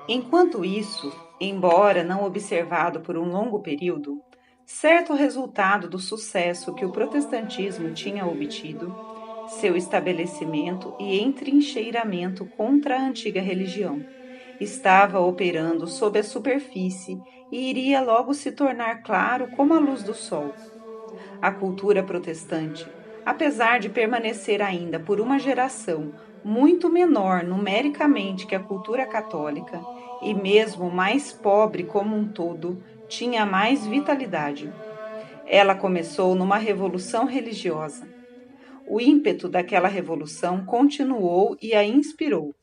Enquanto isso, embora não observado por um longo período, certo resultado do sucesso que o protestantismo tinha obtido, seu estabelecimento e entrincheiramento contra a antiga religião, estava operando sob a superfície e iria logo se tornar claro como a luz do sol. A cultura protestante, apesar de permanecer ainda por uma geração muito menor numericamente que a cultura católica, e mesmo mais pobre como um todo, tinha mais vitalidade. Ela começou numa revolução religiosa. O ímpeto daquela revolução continuou e a inspirou.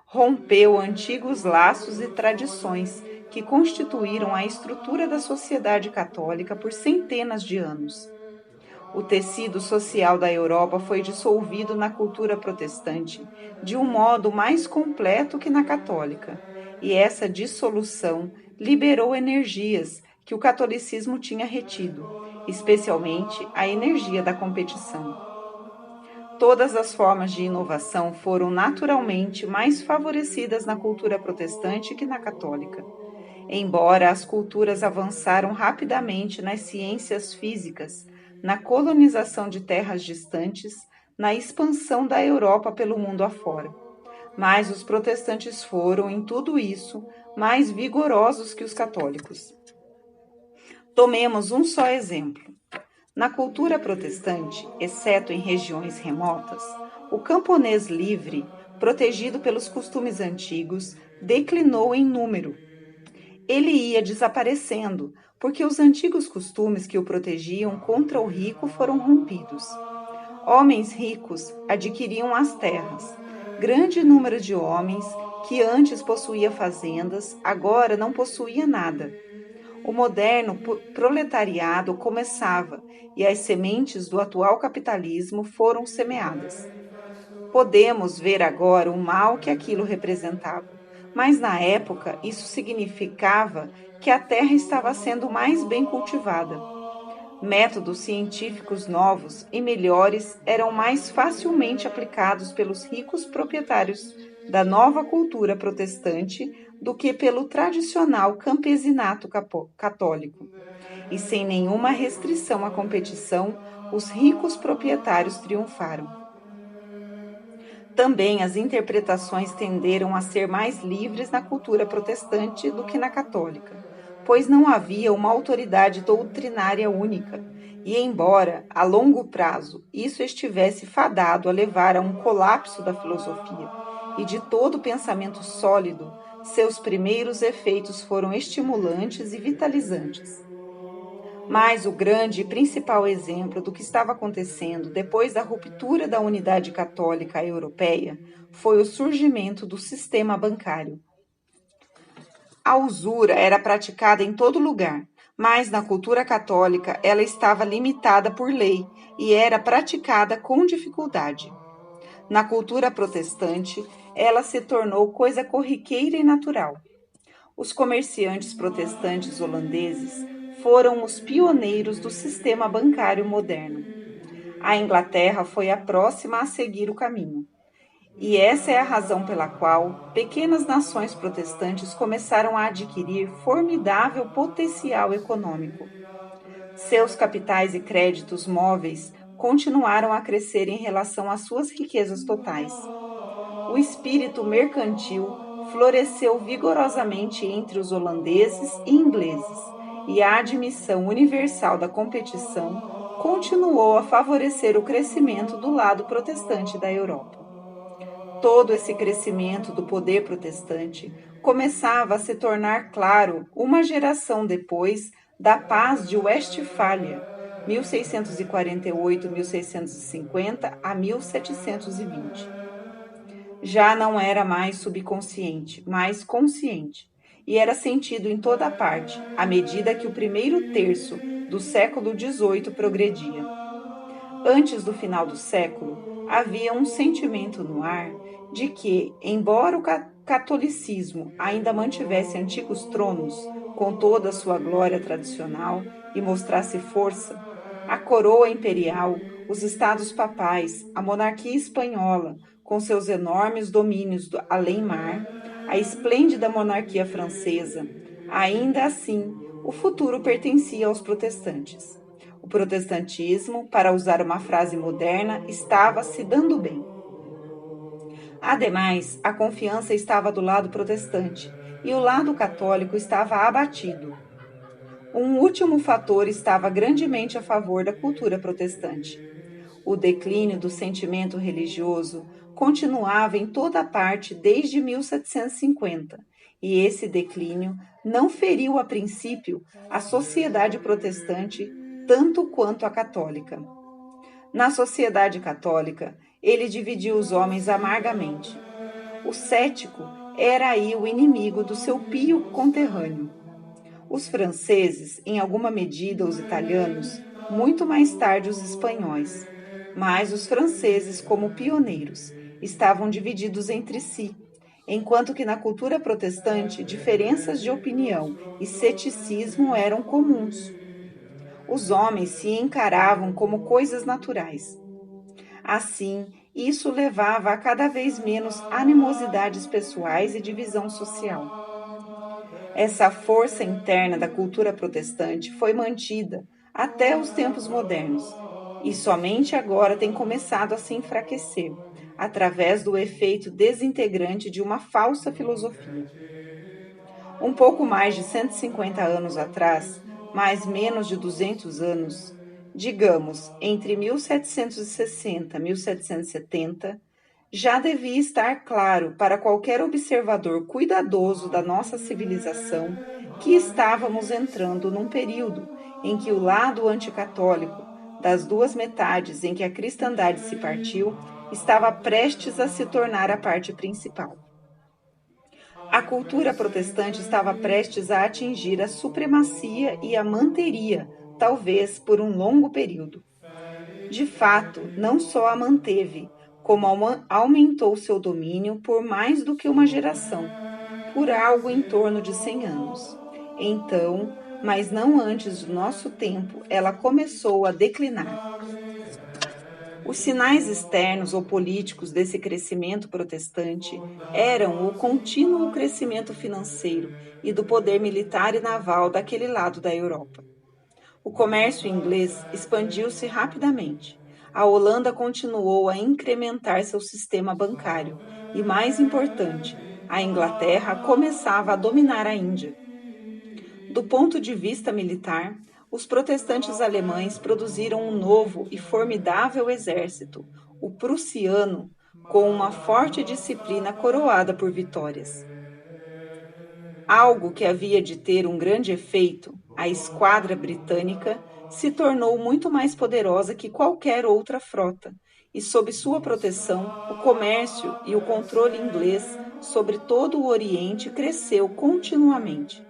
Rompeu antigos laços e tradições que constituíram a estrutura da sociedade católica por centenas de anos. O tecido social da Europa foi dissolvido na cultura protestante de um modo mais completo que na católica, e essa dissolução liberou energias que o catolicismo tinha retido, especialmente a energia da competição. Todas as formas de inovação foram naturalmente mais favorecidas na cultura protestante que na católica. Embora as culturas avançaram rapidamente nas ciências físicas, na colonização de terras distantes, na expansão da Europa pelo mundo afora. Mas os protestantes foram, em tudo isso, mais vigorosos que os católicos. Tomemos um só exemplo. Na cultura protestante, exceto em regiões remotas, o camponês livre, protegido pelos costumes antigos, declinou em número. Ele ia desaparecendo, porque os antigos costumes que o protegiam contra o rico foram rompidos. Homens ricos adquiriam as terras. Grande número de homens que antes possuía fazendas, agora não possuía nada. O moderno proletariado começava e as sementes do atual capitalismo foram semeadas. Podemos ver agora o mal que aquilo representava, mas na época isso significava que a terra estava sendo mais bem cultivada. Métodos científicos novos e melhores eram mais facilmente aplicados pelos ricos proprietários da nova cultura protestante do que pelo tradicional campesinato católico. E sem nenhuma restrição à competição, os ricos proprietários triunfaram. Também as interpretações tenderam a ser mais livres na cultura protestante do que na católica, pois não havia uma autoridade doutrinária única, e embora, a longo prazo, isso estivesse fadado a levar a um colapso da filosofia e de todo o pensamento sólido, seus primeiros efeitos foram estimulantes e vitalizantes. Mas o grande e principal exemplo do que estava acontecendo depois da ruptura da unidade católica europeia foi o surgimento do sistema bancário. A usura era praticada em todo lugar, mas na cultura católica ela estava limitada por lei e era praticada com dificuldade. Na cultura protestante, ela se tornou coisa corriqueira e natural. Os comerciantes protestantes holandeses foram os pioneiros do sistema bancário moderno. A Inglaterra foi a próxima a seguir o caminho. E essa é a razão pela qual pequenas nações protestantes começaram a adquirir formidável potencial econômico. Seus capitais e créditos móveis continuaram a crescer em relação às suas riquezas totais. O espírito mercantil floresceu vigorosamente entre os holandeses e ingleses, e a admissão universal da competição continuou a favorecer o crescimento do lado protestante da Europa. Todo esse crescimento do poder protestante começava a se tornar claro uma geração depois da Paz de Westfália, 1648-1650 a 1720. Já não era mais subconsciente, mas consciente, e era sentido em toda parte, à medida que o primeiro terço do século XVIII progredia. Antes do final do século, havia um sentimento no ar de que, embora o catolicismo ainda mantivesse antigos tronos, com toda a sua glória tradicional, e mostrasse força, a coroa imperial, os estados papais, a monarquia espanhola, com seus enormes domínios do além-mar, a esplêndida monarquia francesa, ainda assim, o futuro pertencia aos protestantes. O protestantismo, para usar uma frase moderna, estava se dando bem. Ademais, a confiança estava do lado protestante e o lado católico estava abatido. Um último fator estava grandemente a favor da cultura protestante. O declínio do sentimento religioso continuava em toda parte desde 1750, e esse declínio não feriu a princípio a sociedade protestante tanto quanto a católica. Na sociedade católica, ele dividiu os homens amargamente. O cético era aí o inimigo do seu pio conterrâneo. Os franceses, em alguma medida os italianos, muito mais tarde os espanhóis. Mas os franceses, como pioneiros, estavam divididos entre si, enquanto que na cultura protestante diferenças de opinião e ceticismo eram comuns. Os homens se encaravam como coisas naturais. Assim, isso levava a cada vez menos animosidades pessoais e divisão social. Essa força interna da cultura protestante foi mantida até os tempos modernos e somente agora tem começado a se enfraquecer, através do efeito desintegrante de uma falsa filosofia. Um pouco mais de 150 anos atrás, mais menos de 200 anos, digamos entre 1760 e 1770, já devia estar claro para qualquer observador cuidadoso da nossa civilização que estávamos entrando num período em que o lado anticatólico, das duas metades em que a cristandade se partiu, estava prestes a se tornar a parte principal. A cultura protestante estava prestes a atingir a supremacia e a manteria, talvez por um longo período. De fato, não só a manteve, como aumentou seu domínio por mais do que uma geração, por algo em torno de 100 anos. Então, mas não antes do nosso tempo, ela começou a declinar. Os sinais externos ou políticos desse crescimento protestante eram o contínuo crescimento financeiro e do poder militar e naval daquele lado da Europa. O comércio inglês expandiu-se rapidamente. A Holanda continuou a incrementar seu sistema bancário e, mais importante, a Inglaterra começava a dominar a Índia. Do ponto de vista militar, os protestantes alemães produziram um novo e formidável exército, o prussiano, com uma forte disciplina coroada por vitórias. Algo que havia de ter um grande efeito, a esquadra britânica se tornou muito mais poderosa que qualquer outra frota, e sob sua proteção, o comércio e o controle inglês sobre todo o Oriente cresceu continuamente.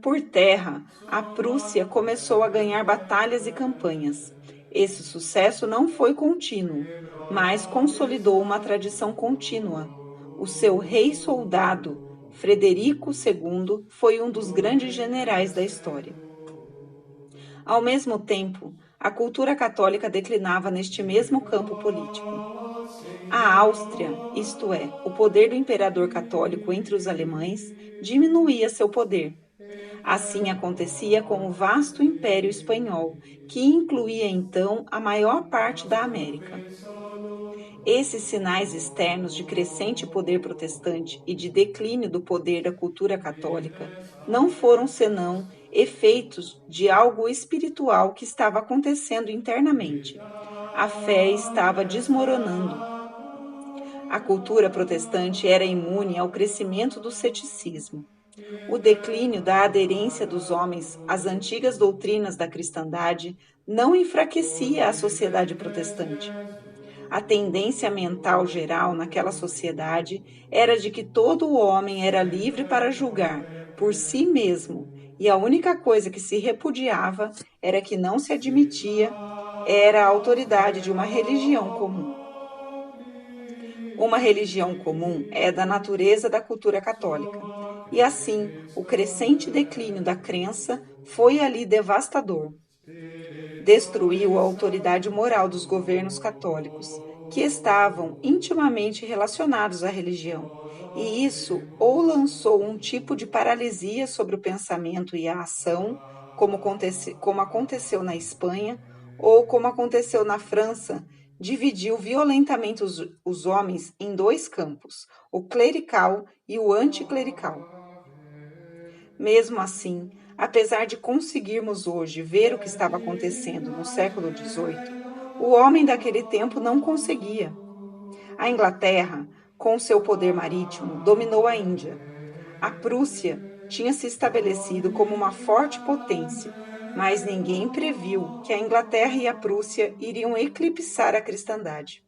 Por terra, a Prússia começou a ganhar batalhas e campanhas. Esse sucesso não foi contínuo, mas consolidou uma tradição contínua. O seu rei-soldado, Frederico II, foi um dos grandes generais da história. Ao mesmo tempo, a cultura católica declinava neste mesmo campo político. A Áustria, isto é, o poder do imperador católico entre os alemães, diminuía seu poder. Assim acontecia com o vasto Império Espanhol, que incluía então a maior parte da América. Esses sinais externos de crescente poder protestante e de declínio do poder da cultura católica não foram senão efeitos de algo espiritual que estava acontecendo internamente. A fé estava desmoronando. A cultura protestante era imune ao crescimento do ceticismo. O declínio da aderência dos homens às antigas doutrinas da cristandade não enfraquecia a sociedade protestante. A tendência mental geral naquela sociedade era de que todo homem era livre para julgar por si mesmo, e a única coisa que se repudiava era que não se admitia era a autoridade de uma religião comum. Uma religião comum é da natureza da cultura católica, e assim o crescente declínio da crença foi ali devastador. Destruiu a autoridade moral dos governos católicos, que estavam intimamente relacionados à religião, e isso ou lançou um tipo de paralisia sobre o pensamento e a ação, como aconteceu na Espanha, ou como aconteceu na França, dividiu violentamente os homens em dois campos, o clerical e o anticlerical. Mesmo assim, apesar de conseguirmos hoje ver o que estava acontecendo no século XVIII, o homem daquele tempo não conseguia. A Inglaterra, com seu poder marítimo, dominou a Índia. A Prússia tinha se estabelecido como uma forte potência, mas ninguém previu que a Inglaterra e a Prússia iriam eclipsar a cristandade.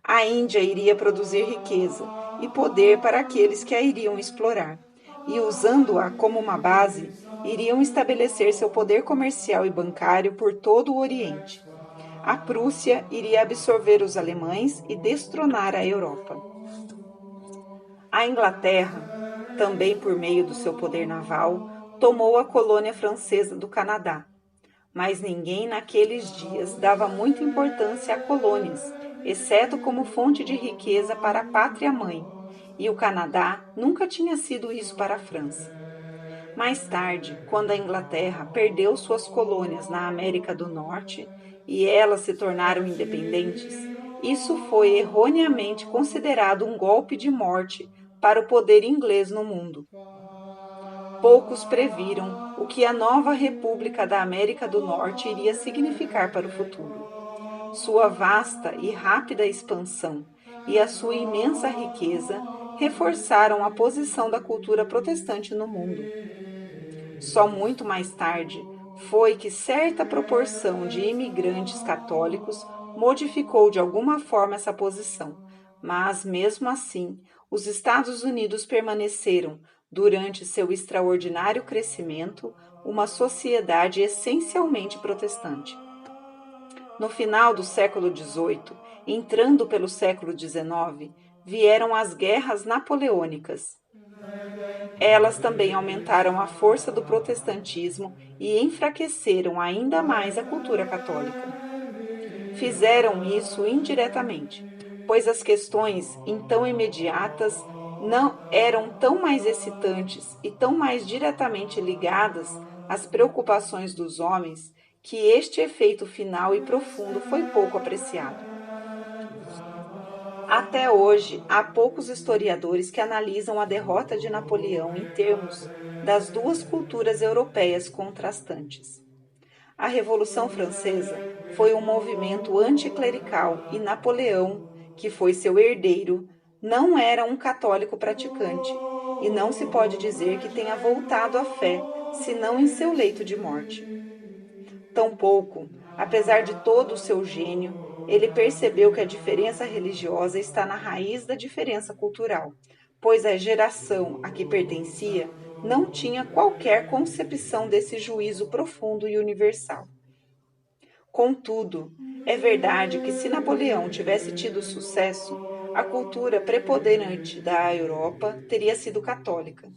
A Índia iria produzir riqueza e poder para aqueles que a iriam explorar, e usando-a como uma base, iriam estabelecer seu poder comercial e bancário por todo o Oriente. A Prússia iria absorver os alemães e destronar a Europa. A Inglaterra, também por meio do seu poder naval, tomou a colônia francesa do Canadá. Mas ninguém naqueles dias dava muita importância a colônias, exceto como fonte de riqueza para a pátria-mãe, e o Canadá nunca tinha sido isso para a França. Mais tarde, quando a Inglaterra perdeu suas colônias na América do Norte e elas se tornaram independentes, isso foi erroneamente considerado um golpe de morte para o poder inglês no mundo. Poucos previram o que a nova República da América do Norte iria significar para o futuro. Sua vasta e rápida expansão e a sua imensa riqueza reforçaram a posição da cultura protestante no mundo. Só muito mais tarde foi que certa proporção de imigrantes católicos modificou de alguma forma essa posição, mas mesmo assim, os Estados Unidos permaneceram, durante seu extraordinário crescimento, uma sociedade essencialmente protestante. No final do século XVIII, entrando pelo século XIX, vieram as guerras napoleônicas. Elas também aumentaram a força do protestantismo e enfraqueceram ainda mais a cultura católica. Fizeram isso indiretamente, pois as questões então imediatas não eram tão mais excitantes e tão mais diretamente ligadas às preocupações dos homens que este efeito final e profundo foi pouco apreciado. Até hoje, há poucos historiadores que analisam a derrota de Napoleão em termos das duas culturas europeias contrastantes. A Revolução Francesa foi um movimento anticlerical e Napoleão, que foi seu herdeiro, não era um católico praticante e não se pode dizer que tenha voltado à fé, senão em seu leito de morte. Tampouco, apesar de todo o seu gênio, ele percebeu que a diferença religiosa está na raiz da diferença cultural, pois a geração a que pertencia não tinha qualquer concepção desse juízo profundo e universal. Contudo, é verdade que se Napoleão tivesse tido sucesso, a cultura preponderante da Europa teria sido católica.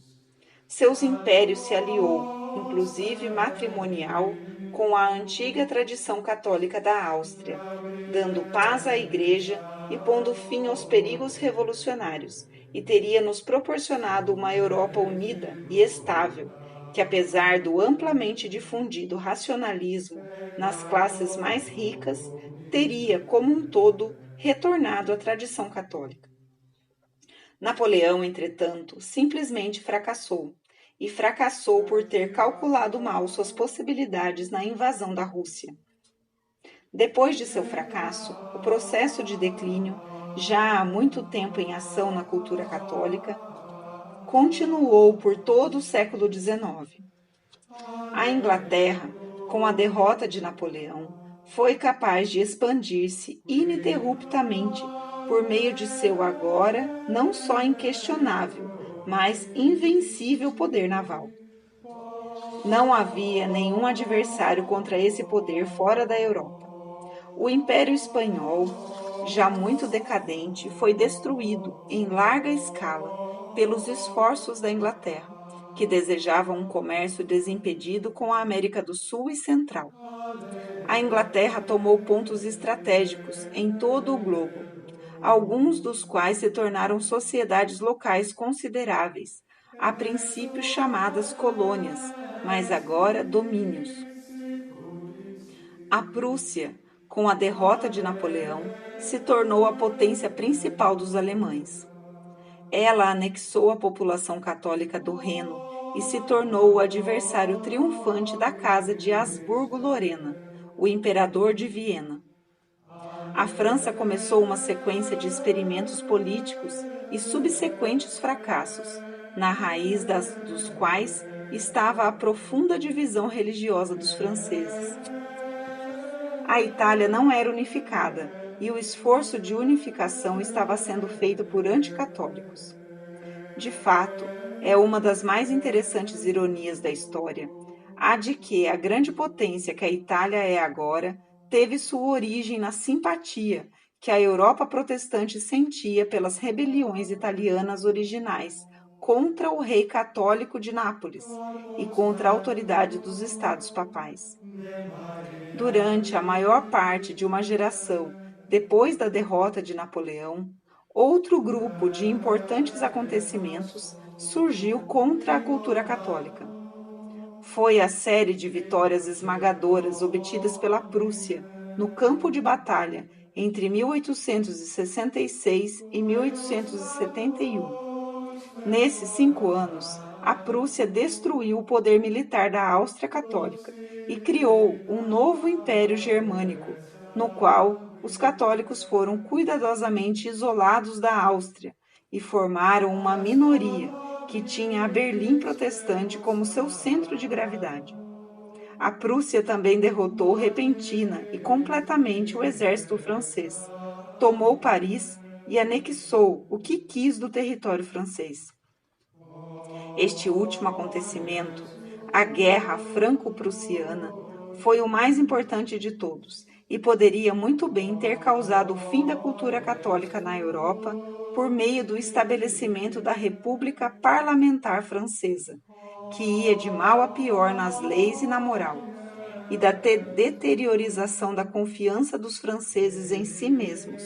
Seus impérios se aliou, inclusive matrimonial, com a antiga tradição católica da Áustria, dando paz à Igreja e pondo fim aos perigos revolucionários, e teria nos proporcionado uma Europa unida e estável, que apesar do amplamente difundido racionalismo nas classes mais ricas, teria, como um todo, retornado à tradição católica. Napoleão, entretanto, simplesmente fracassou, e fracassou por ter calculado mal suas possibilidades na invasão da Rússia. Depois de seu fracasso, o processo de declínio, já há muito tempo em ação na cultura católica, continuou por todo o século XIX. A Inglaterra, com a derrota de Napoleão, foi capaz de expandir-se ininterruptamente por meio de seu agora não só inquestionável, mas invencível poder naval. Não havia nenhum adversário contra esse poder fora da Europa. O Império Espanhol, já muito decadente, foi destruído em larga escala pelos esforços da Inglaterra, que desejava um comércio desimpedido com a América do Sul e Central. A Inglaterra tomou pontos estratégicos em todo o globo, alguns dos quais se tornaram sociedades locais consideráveis, a princípio chamadas colônias, mas agora domínios. A Prússia, com a derrota de Napoleão, se tornou a potência principal dos alemães. Ela anexou a população católica do Reno e se tornou o adversário triunfante da Casa de Habsburgo-Lorena, o imperador de Viena. A França começou uma sequência de experimentos políticos e subsequentes fracassos, na raiz dos quais estava a profunda divisão religiosa dos franceses. A Itália não era unificada e o esforço de unificação estava sendo feito por anticatólicos. De fato, é uma das mais interessantes ironias da história, a de que a grande potência que a Itália é agora teve sua origem na simpatia que a Europa protestante sentia pelas rebeliões italianas originais contra o rei católico de Nápoles e contra a autoridade dos estados papais. Durante a maior parte de uma geração depois da derrota de Napoleão, outro grupo de importantes acontecimentos surgiu contra a cultura católica. Foi a série de vitórias esmagadoras obtidas pela Prússia no campo de batalha entre 1866 e 1871. Nesses 5 anos, a Prússia destruiu o poder militar da Áustria Católica e criou um novo império germânico, no qual os católicos foram cuidadosamente isolados da Áustria e formaram uma minoria que tinha a Berlim protestante como seu centro de gravidade. A Prússia também derrotou repentina e completamente o exército francês, tomou Paris e anexou o que quis do território francês. Este último acontecimento, a Guerra Franco-Prussiana, foi o mais importante de todos e poderia muito bem ter causado o fim da cultura católica na Europa por meio do estabelecimento da República Parlamentar Francesa, que ia de mal a pior nas leis e na moral, e da deteriorização da confiança dos franceses em si mesmos.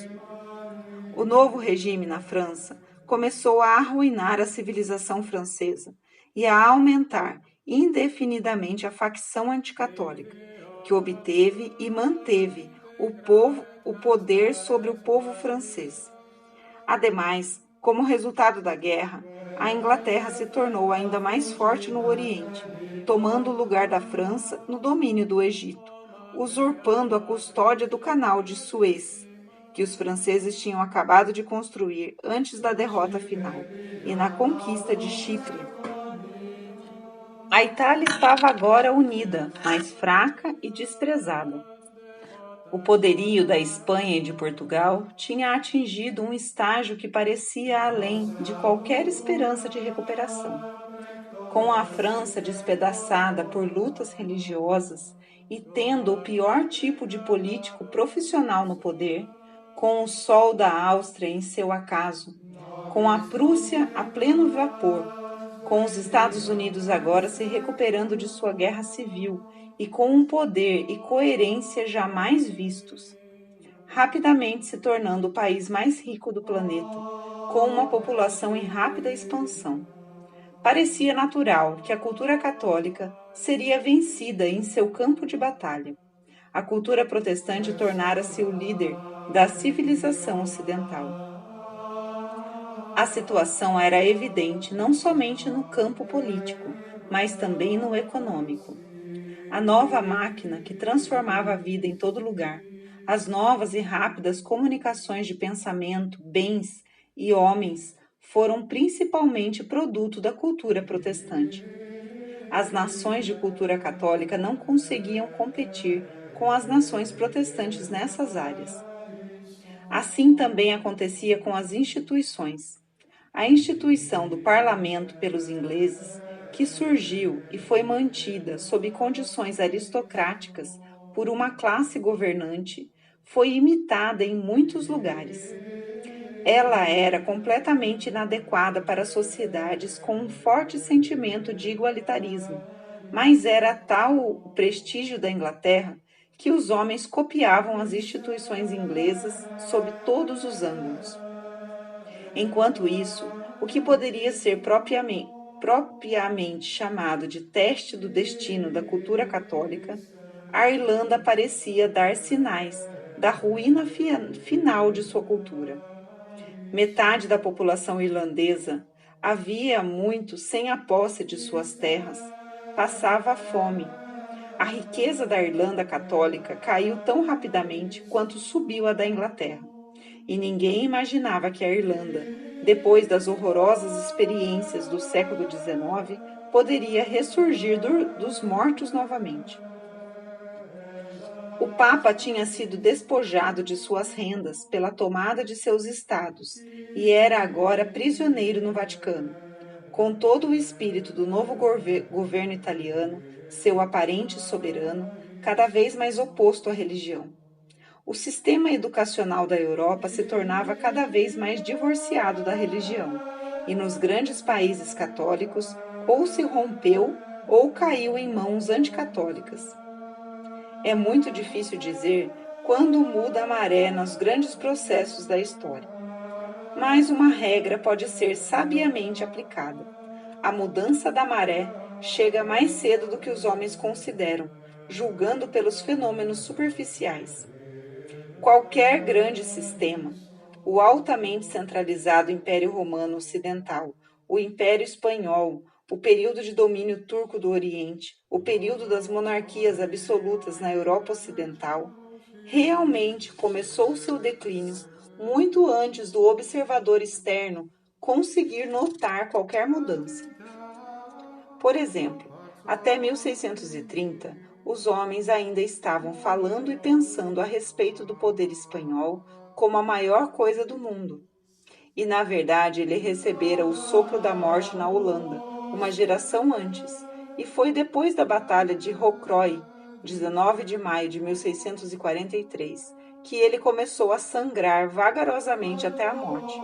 O novo regime na França começou a arruinar a civilização francesa e a aumentar indefinidamente a facção anticatólica, que obteve e manteve o poder sobre o povo francês. Ademais, como resultado da guerra, a Inglaterra se tornou ainda mais forte no Oriente, tomando o lugar da França no domínio do Egito, usurpando a custódia do Canal de Suez, que os franceses tinham acabado de construir antes da derrota final, e na conquista de Chipre. A Itália estava agora unida, mas fraca e desprezada. O poderio da Espanha e de Portugal tinha atingido um estágio que parecia além de qualquer esperança de recuperação. Com a França despedaçada por lutas religiosas e tendo o pior tipo de político profissional no poder, com o sol da Áustria em seu acaso, com a Prússia a pleno vapor, com os Estados Unidos agora se recuperando de sua guerra civil e com um poder e coerência jamais vistos, rapidamente se tornando o país mais rico do planeta, com uma população em rápida expansão. Parecia natural que a cultura católica seria vencida em seu campo de batalha. A cultura protestante tornara-se o líder da civilização ocidental. A situação era evidente não somente no campo político, mas também no econômico. A nova máquina que transformava a vida em todo lugar, as novas e rápidas comunicações de pensamento, bens e homens foram principalmente produto da cultura protestante. As nações de cultura católica não conseguiam competir com as nações protestantes nessas áreas. Assim também acontecia com as instituições. A instituição do parlamento pelos ingleses, que surgiu e foi mantida sob condições aristocráticas por uma classe governante, foi imitada em muitos lugares. Ela era completamente inadequada para sociedades com um forte sentimento de igualitarismo, mas era tal o prestígio da Inglaterra que os homens copiavam as instituições inglesas sob todos os ângulos. Enquanto isso, o que poderia ser propriamente chamado de teste do destino da cultura católica, a Irlanda parecia dar sinais da ruína final de sua cultura. Metade da população irlandesa, havia muito sem a posse de suas terras, passava fome. A riqueza da Irlanda católica caiu tão rapidamente quanto subiu a da Inglaterra, e ninguém imaginava que a Irlanda, depois das horrorosas experiências do século XIX, poderia ressurgir dos mortos novamente. O Papa tinha sido despojado de suas rendas pela tomada de seus estados e era agora prisioneiro no Vaticano. Com todo o espírito do novo governo italiano, seu aparente soberano, cada vez mais oposto à religião. O sistema educacional da Europa se tornava cada vez mais divorciado da religião, e nos grandes países católicos ou se rompeu ou caiu em mãos anticatólicas. É muito difícil dizer quando muda a maré nos grandes processos da história. Mas uma regra pode ser sabiamente aplicada. A mudança da maré chega mais cedo do que os homens consideram, julgando pelos fenômenos superficiais. Qualquer grande sistema, o altamente centralizado Império Romano Ocidental, o Império Espanhol, o período de domínio turco do Oriente, o período das monarquias absolutas na Europa Ocidental, realmente começou seu declínio muito antes do observador externo conseguir notar qualquer mudança. Por exemplo, até 1630, os homens ainda estavam falando e pensando a respeito do poder espanhol como a maior coisa do mundo. E, na verdade, ele recebera o sopro da morte na Holanda, uma geração antes, e foi depois da Batalha de Rocroi, 19 de maio de 1643, que ele começou a sangrar vagarosamente até a morte.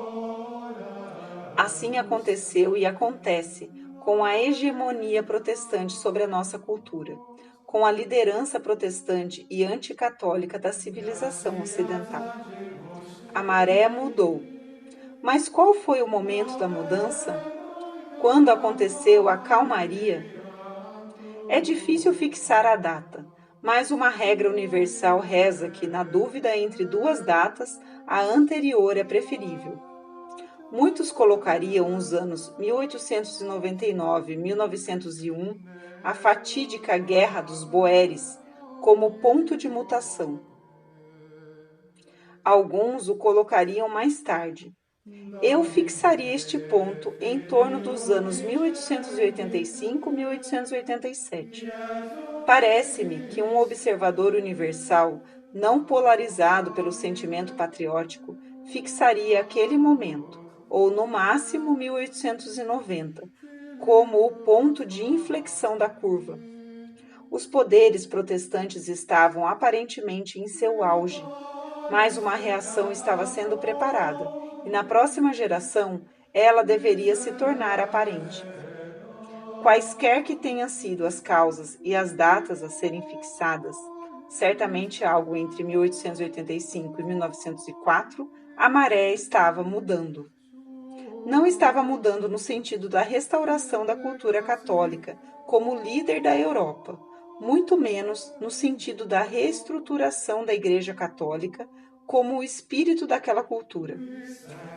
Assim aconteceu e acontece com a hegemonia protestante sobre a nossa cultura, com a liderança protestante e anticatólica da civilização ocidental. A maré mudou. Mas qual foi o momento da mudança? Quando aconteceu a calmaria? É difícil fixar a data, mas uma regra universal reza que, na dúvida entre duas datas, a anterior é preferível. Muitos colocariam os anos 1899 e 1901, a fatídica Guerra dos Boeres, como ponto de mutação. Alguns o colocariam mais tarde. Eu fixaria este ponto em torno dos anos 1885 e 1887. Parece-me que um observador universal, não polarizado pelo sentimento patriótico, fixaria aquele momento, ou no máximo 1890, como o ponto de inflexão da curva. Os poderes protestantes estavam aparentemente em seu auge, mas uma reação estava sendo preparada, e na próxima geração ela deveria se tornar aparente. Quaisquer que tenham sido as causas e as datas a serem fixadas, certamente algo entre 1885 e 1904, a maré estava mudando. Não estava mudando no sentido da restauração da cultura católica como líder da Europa, muito menos no sentido da reestruturação da Igreja Católica como o espírito daquela cultura.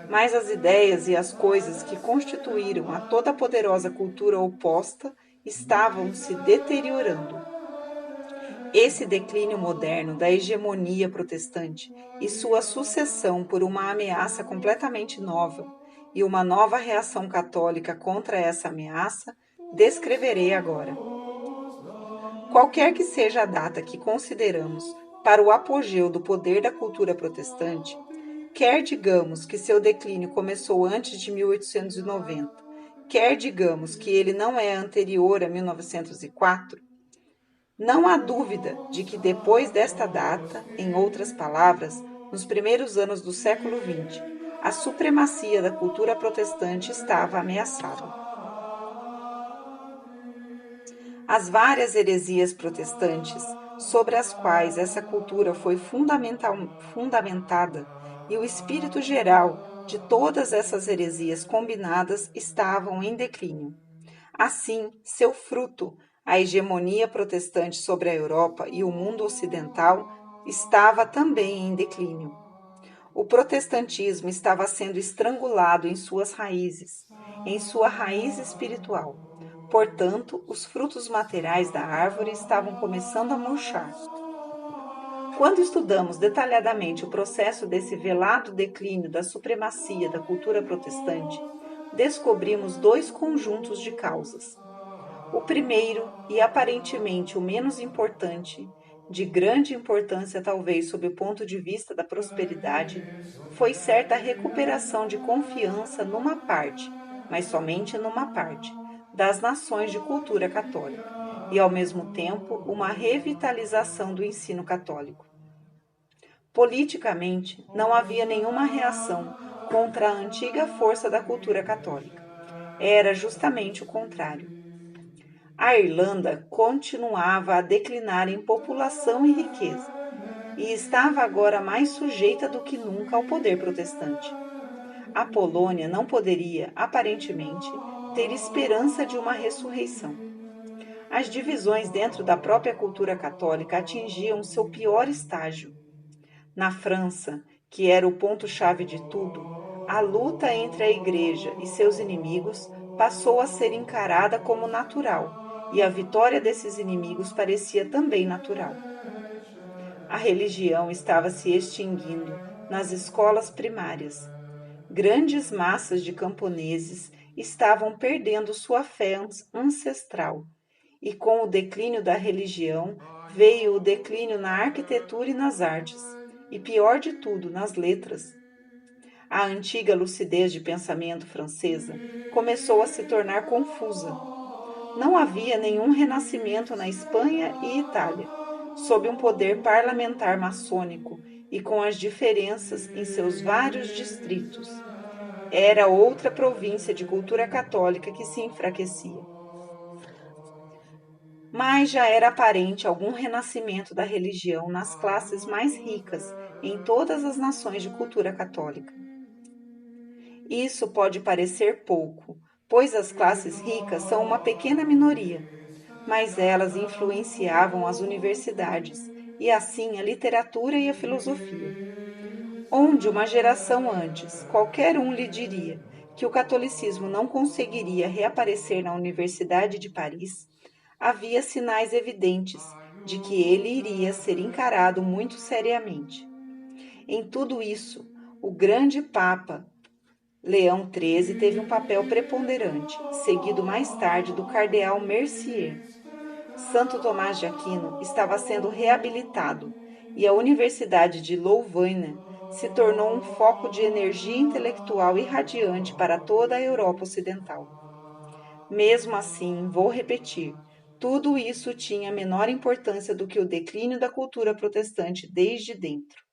Mas as ideias e as coisas que constituíram a toda poderosa cultura oposta estavam se deteriorando. Esse declínio moderno da hegemonia protestante e sua sucessão por uma ameaça completamente nova e uma nova reação católica contra essa ameaça, descreverei agora. Qualquer que seja a data que consideramos para o apogeu do poder da cultura protestante, quer digamos que seu declínio começou antes de 1890, quer digamos que ele não é anterior a 1904, não há dúvida de que depois desta data, em outras palavras, nos primeiros anos do século XX, a supremacia da cultura protestante estava ameaçada. As várias heresias protestantes sobre as quais essa cultura foi fundamentada, e o espírito geral de todas essas heresias combinadas estavam em declínio. Assim, seu fruto, a hegemonia protestante sobre a Europa e o mundo ocidental, estava também em declínio. O protestantismo estava sendo estrangulado em suas raízes, em sua raiz espiritual. Portanto, os frutos materiais da árvore estavam começando a murchar. Quando estudamos detalhadamente o processo desse velado declínio da supremacia da cultura protestante, descobrimos dois conjuntos de causas. O primeiro, e aparentemente o menos importante, de grande importância talvez sob o ponto de vista da prosperidade, foi certa recuperação de confiança numa parte, mas somente numa parte, das nações de cultura católica, e ao mesmo tempo uma revitalização do ensino católico. Politicamente, não havia nenhuma reação contra a antiga força da cultura católica. Era justamente o contrário. A Irlanda continuava a declinar em população e riqueza, e estava agora mais sujeita do que nunca ao poder protestante. A Polônia não poderia, aparentemente, ter esperança de uma ressurreição. As divisões dentro da própria cultura católica atingiam seu pior estágio. Na França, que era o ponto-chave de tudo, a luta entre a Igreja e seus inimigos passou a ser encarada como natural, e a vitória desses inimigos parecia também natural. A religião estava se extinguindo nas escolas primárias. Grandes massas de camponeses estavam perdendo sua fé ancestral, e com o declínio da religião veio o declínio na arquitetura e nas artes, e pior de tudo, nas letras. A antiga lucidez de pensamento francesa começou a se tornar confusa. Não havia nenhum renascimento na Espanha e Itália, sob um poder parlamentar maçônico e com as diferenças em seus vários distritos. Era outra província de cultura católica que se enfraquecia. Mas já era aparente algum renascimento da religião nas classes mais ricas em todas as nações de cultura católica. Isso pode parecer pouco, pois as classes ricas são uma pequena minoria, mas elas influenciavam as universidades e assim a literatura e a filosofia. Onde uma geração antes, qualquer um lhe diria que o catolicismo não conseguiria reaparecer na Universidade de Paris, havia sinais evidentes de que ele iria ser encarado muito seriamente. Em tudo isso, o grande Papa Leão XIII teve um papel preponderante, seguido mais tarde do cardeal Mercier. Santo Tomás de Aquino estava sendo reabilitado e a Universidade de Louvain se tornou um foco de energia intelectual irradiante para toda a Europa Ocidental. Mesmo assim, vou repetir, tudo isso tinha menor importância do que o declínio da cultura protestante desde dentro.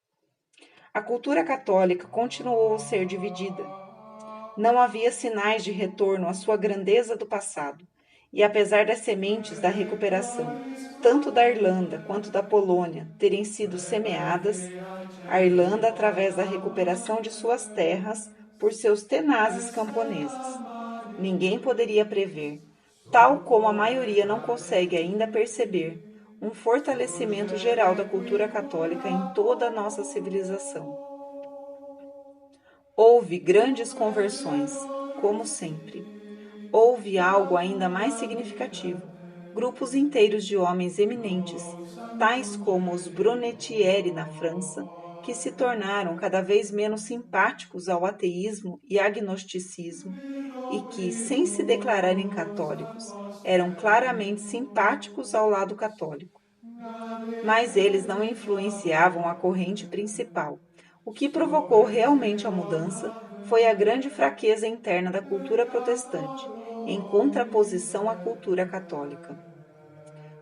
A cultura católica continuou a ser dividida. Não havia sinais de retorno à sua grandeza do passado, e apesar das sementes da recuperação, tanto da Irlanda quanto da Polônia, terem sido semeadas, a Irlanda, através da recuperação de suas terras por seus tenazes camponeses. Ninguém poderia prever, tal como a maioria não consegue ainda perceber, um fortalecimento geral da cultura católica em toda a nossa civilização. Houve grandes conversões, como sempre. Houve algo ainda mais significativo: grupos inteiros de homens eminentes, tais como os Brunetieri na França, que se tornaram cada vez menos simpáticos ao ateísmo e agnosticismo e que, sem se declararem católicos, eram claramente simpáticos ao lado católico. Mas eles não influenciavam a corrente principal. O que provocou realmente a mudança foi a grande fraqueza interna da cultura protestante, em contraposição à cultura católica.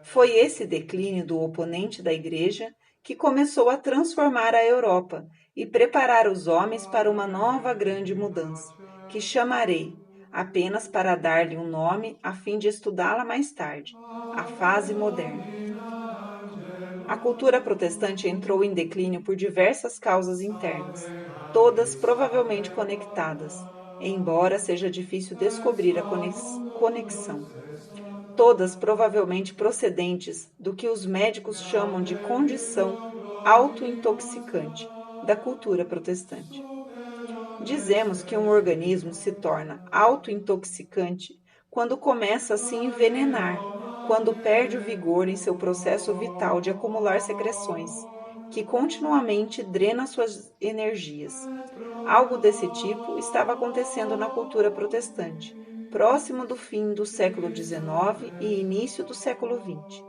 Foi esse declínio do oponente da Igreja que começou a transformar a Europa e preparar os homens para uma nova grande mudança, que chamarei, apenas para dar-lhe um nome a fim de estudá-la mais tarde, a fase moderna. A cultura protestante entrou em declínio por diversas causas internas, todas provavelmente conectadas, embora seja difícil descobrir a conexão. Todas provavelmente procedentes do que os médicos chamam de condição autointoxicante da cultura protestante. Dizemos que um organismo se torna autointoxicante quando começa a se envenenar, quando perde o vigor em seu processo vital de acumular secreções, que continuamente drena suas energias. Algo desse tipo estava acontecendo na cultura protestante, próximo do fim do século XIX e início do século XX.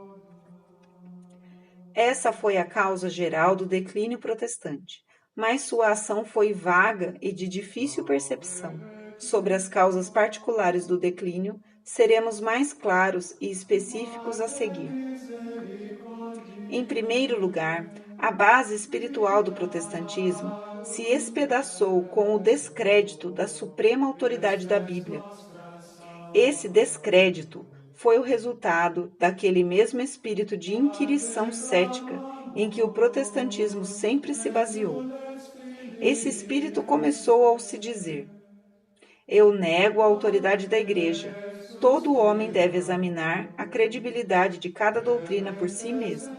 Essa foi a causa geral do declínio protestante, mas sua ação foi vaga e de difícil percepção. Sobre as causas particulares do declínio, seremos mais claros e específicos a seguir. Em primeiro lugar, a base espiritual do protestantismo se espedaçou com o descrédito da suprema autoridade da Bíblia. Esse descrédito foi o resultado daquele mesmo espírito de inquirição cética em que o protestantismo sempre se baseou. Esse espírito começou ao se dizer: eu nego a autoridade da Igreja. Todo homem deve examinar a credibilidade de cada doutrina por si mesmo.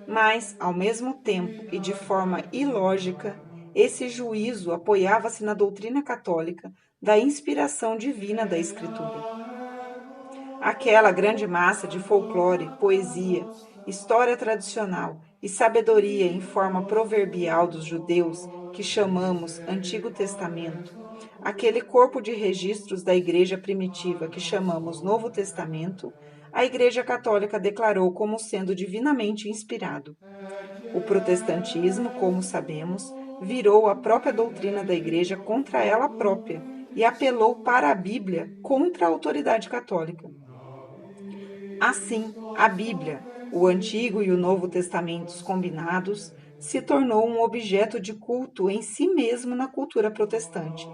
Mas, ao mesmo tempo e de forma ilógica, esse juízo apoiava-se na doutrina católica da inspiração divina da Escritura. Aquela grande massa de folclore, poesia, história tradicional e sabedoria em forma proverbial dos judeus que chamamos Antigo Testamento, aquele corpo de registros da Igreja primitiva que chamamos Novo Testamento, a Igreja Católica declarou como sendo divinamente inspirado. O protestantismo, como sabemos, virou a própria doutrina da Igreja contra ela própria e apelou para a Bíblia contra a autoridade católica. Assim, a Bíblia, o Antigo e o Novo Testamentos combinados, se tornou um objeto de culto em si mesmo na cultura protestante.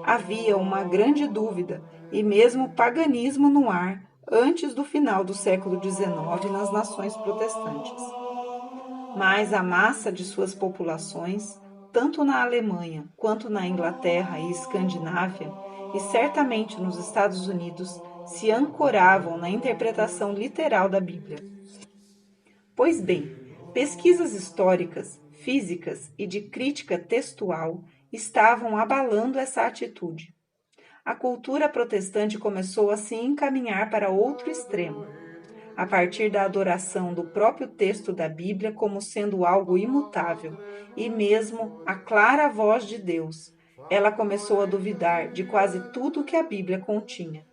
Havia uma grande dúvida e mesmo paganismo no ar antes do final do século XIX nas nações protestantes. Mas a massa de suas populações, tanto na Alemanha quanto na Inglaterra e Escandinávia, e certamente nos Estados Unidos, se ancoravam na interpretação literal da Bíblia. Pois bem, pesquisas históricas, físicas e de crítica textual estavam abalando essa atitude. A cultura protestante começou a se encaminhar para outro extremo, a partir da adoração do próprio texto da Bíblia como sendo algo imutável, e mesmo a clara voz de Deus. Ela começou a duvidar de quase tudo que a Bíblia continha.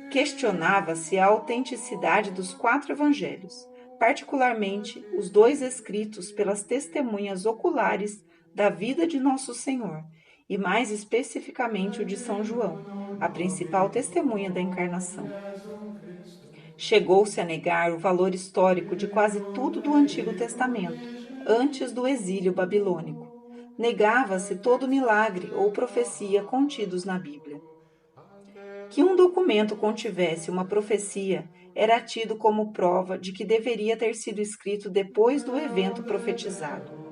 Questionava-se a autenticidade dos 4 evangelhos, particularmente os 2 escritos pelas testemunhas oculares da vida de Nosso Senhor, e mais especificamente o de São João, a principal testemunha da encarnação. Chegou-se a negar o valor histórico de quase tudo do Antigo Testamento, antes do exílio babilônico. Negava-se todo milagre ou profecia contidos na Bíblia. Que um documento contivesse uma profecia era tido como prova de que deveria ter sido escrito depois do evento profetizado.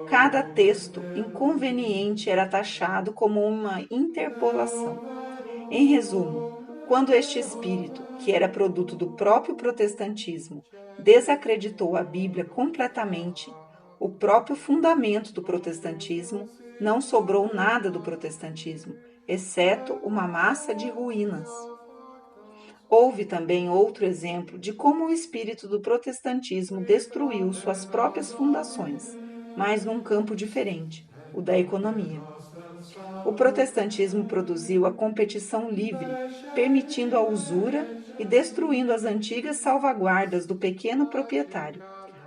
Cada texto inconveniente era taxado como uma interpolação. Em resumo, quando este espírito, que era produto do próprio protestantismo, desacreditou a Bíblia completamente, o próprio fundamento do protestantismo, não sobrou nada do protestantismo, exceto uma massa de ruínas. Houve também outro exemplo de como o espírito do protestantismo destruiu suas próprias fundações, mas num campo diferente, o da economia. O protestantismo produziu a competição livre, permitindo a usura e destruindo as antigas salvaguardas do pequeno proprietário,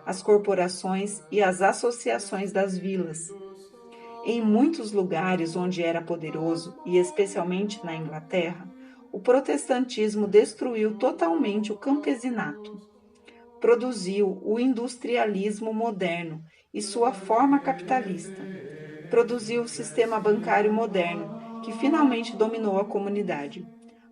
as corporações e as associações das vilas. Em muitos lugares onde era poderoso, e especialmente na Inglaterra, o protestantismo destruiu totalmente o campesinato. Produziu o industrialismo moderno e sua forma capitalista. Produziu o sistema bancário moderno, que finalmente dominou a comunidade.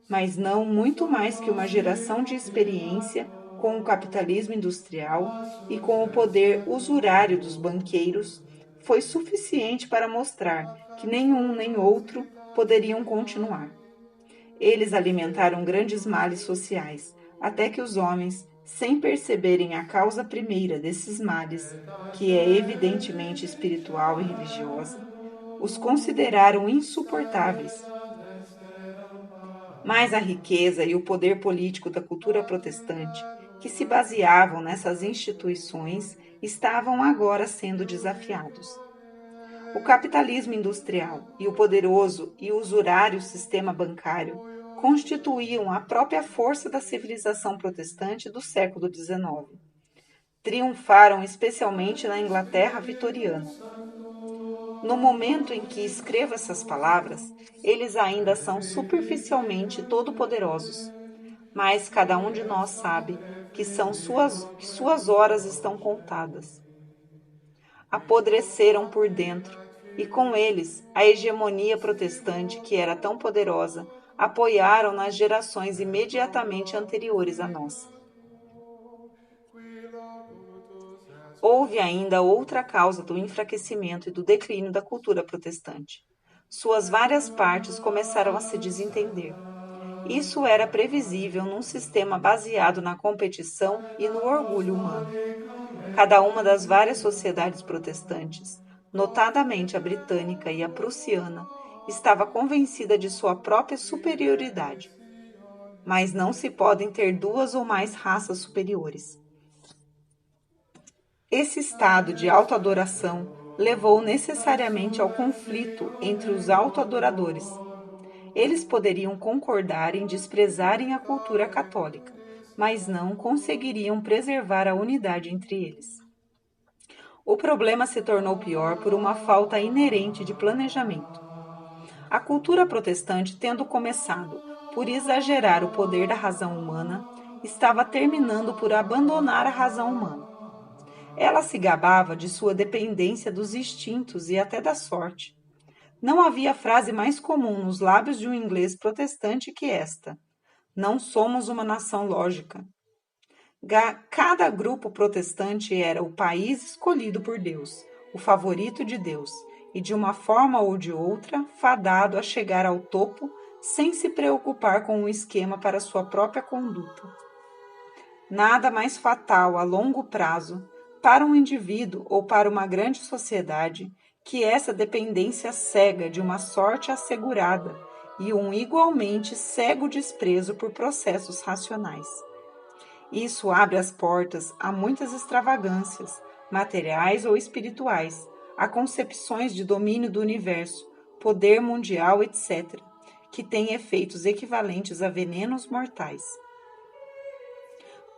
Mas não muito mais que uma geração de experiência com o capitalismo industrial e com o poder usurário dos banqueiros, foi suficiente para mostrar que nenhum nem outro poderiam continuar. Eles alimentaram grandes males sociais, até que os homens, sem perceberem a causa primeira desses males, que é evidentemente espiritual e religiosa, os consideraram insuportáveis. Mas a riqueza e o poder político da cultura protestante, que se baseavam nessas instituições, estavam agora sendo desafiados. O capitalismo industrial e o poderoso e usurário sistema bancário constituíam a própria força da civilização protestante do século XIX. Triunfaram especialmente na Inglaterra vitoriana. No momento em que escrevo essas palavras, eles ainda são superficialmente todo-poderosos, mas cada um de nós sabe que suas horas estão contadas. Apodreceram por dentro, e com eles a hegemonia protestante, que era tão poderosa, apoiaram nas gerações imediatamente anteriores à nossa. Houve ainda outra causa do enfraquecimento e do declínio da cultura protestante. Suas várias partes começaram a se desentender. Isso era previsível num sistema baseado na competição e no orgulho humano. Cada uma das várias sociedades protestantes, notadamente a britânica e a prussiana, estava convencida de sua própria superioridade. Mas não se podem ter duas ou mais raças superiores. Esse estado de autoadoração levou necessariamente ao conflito entre os autoadoradores. Eles poderiam concordar em desprezarem a cultura católica, mas não conseguiriam preservar a unidade entre eles. O problema se tornou pior por uma falta inerente de planejamento. A cultura protestante, tendo começado por exagerar o poder da razão humana, estava terminando por abandonar a razão humana. Ela se gabava de sua dependência dos instintos e até da sorte. Não havia frase mais comum nos lábios de um inglês protestante que esta: não somos uma nação lógica. Cada grupo protestante era o país escolhido por Deus, o favorito de Deus, e de uma forma ou de outra, fadado a chegar ao topo sem se preocupar com um esquema para sua própria conduta. Nada mais fatal a longo prazo para um indivíduo ou para uma grande sociedade que essa dependência cega de uma sorte assegurada e um igualmente cego desprezo por processos racionais. Isso abre as portas a muitas extravagâncias, materiais ou espirituais, a concepções de domínio do universo, poder mundial, etc., que têm efeitos equivalentes a venenos mortais.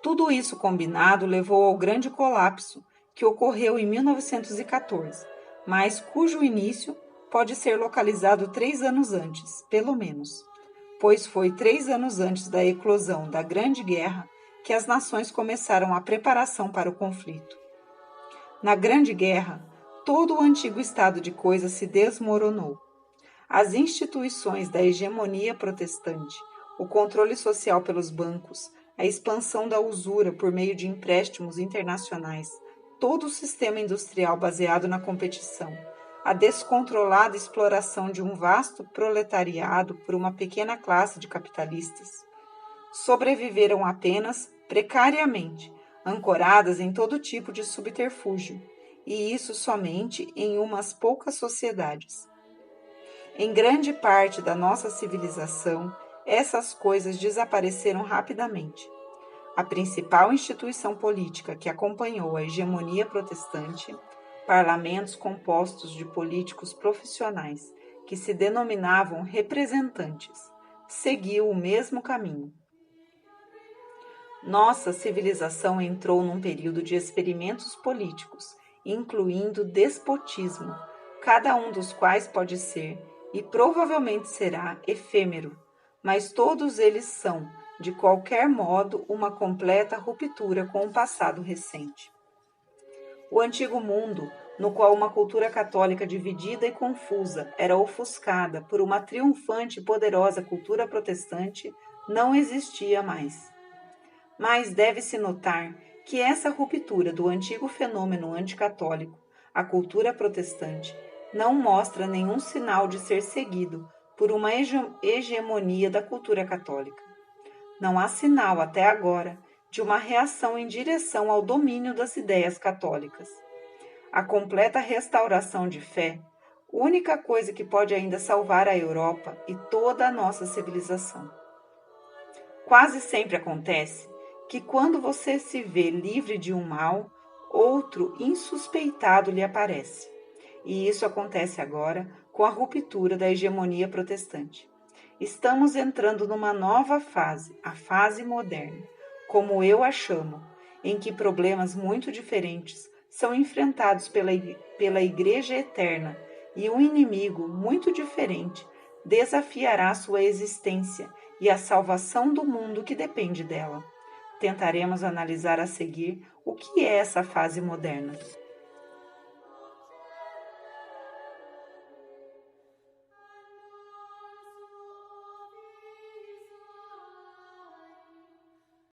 Tudo isso combinado levou ao grande colapso que ocorreu em 1914, mas cujo início pode ser localizado 3 anos antes, pelo menos, pois foi 3 anos antes da eclosão da Grande Guerra que as nações começaram a preparação para o conflito. Na Grande Guerra, todo o antigo estado de coisas se desmoronou. As instituições da hegemonia protestante, o controle social pelos bancos, a expansão da usura por meio de empréstimos internacionais, todo o sistema industrial baseado na competição, a descontrolada exploração de um vasto proletariado por uma pequena classe de capitalistas, sobreviveram apenas precariamente, ancoradas em todo tipo de subterfúgio, e isso somente em umas poucas sociedades. Em grande parte da nossa civilização, essas coisas desapareceram rapidamente. A principal instituição política que acompanhou a hegemonia protestante, parlamentos compostos de políticos profissionais que se denominavam representantes, seguiu o mesmo caminho. Nossa civilização entrou num período de experimentos políticos, incluindo despotismo, cada um dos quais pode ser, e provavelmente será, efêmero, mas todos eles são, de qualquer modo, uma completa ruptura com o passado recente. O antigo mundo, no qual uma cultura católica dividida e confusa era ofuscada por uma triunfante e poderosa cultura protestante, não existia mais. Mas deve-se notar que essa ruptura do antigo fenômeno anticatólico, a cultura protestante, não mostra nenhum sinal de ser seguido por uma hegemonia da cultura católica. Não há sinal, até agora, de uma reação em direção ao domínio das ideias católicas. A completa restauração de fé, única coisa que pode ainda salvar a Europa e toda a nossa civilização. Quase sempre acontece que quando você se vê livre de um mal, outro insuspeitado lhe aparece. E isso acontece agora com a ruptura da hegemonia protestante. Estamos entrando numa nova fase, a fase moderna, como eu a chamo, em que problemas muito diferentes são enfrentados pela Igreja Eterna e um inimigo muito diferente desafiará sua existência e a salvação do mundo que depende dela. Tentaremos analisar a seguir o que é essa fase moderna.